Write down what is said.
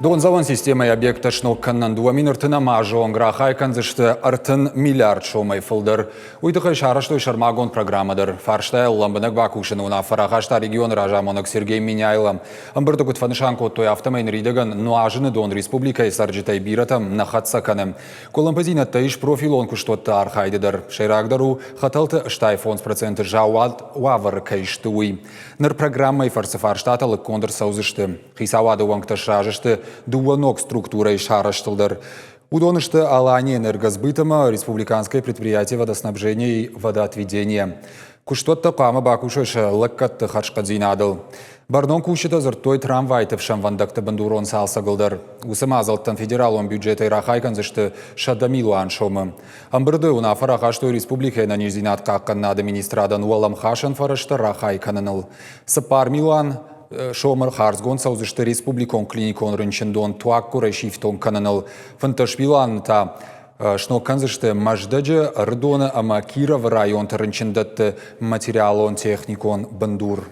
Донзаван системой объекта шнокканнан дуамин ыртына мажон грахайкан зышты ыртын миллиард шомай фылдыр. Уйдықы шарыштой шармагон программадыр. Фарштай ламбынық бакушын уна фарахашта регион ражамонық Сергей Миняйлам. Амбырды күт фанышанко той автомайн ридаган нуажыны Дон республикай сарджитай биратам нахатсаканым. Колымпазина тайш профилон куштотты архайдыдыр. Шайрагдару хаталты штай фонс проценты жауад уавар кайштуй. Ныр программай фарсыфарштаталық кондыр саузышты. Хисавады уаңкты шражышты дуанок структурой шараштылдыр. Удонышты алане энергосбытыма республиканское предприятие водоснабжения и водоотведения. Куштотта қамы бакушышы лыккатты хачқадзинадыл. Бардон кушыта зыртой трамвайтов шамвандакты бандурон салсагылдыр. Усыма азалттан федералон бюджеты рахайкан зышты шадамилуан шомы. Амбырды уна фарахаштой республикай на низинат каккан администрадан уалам хашан фарашты рахайканыныл. Сыпар милуан шомыр харзгон саузышты республикон клиникон рынчындон туакку решифтон кананыл. Фанташпилан та шнокканзышты маждаджы рдона ама Киров район рынчындатты материалон техникон бандур.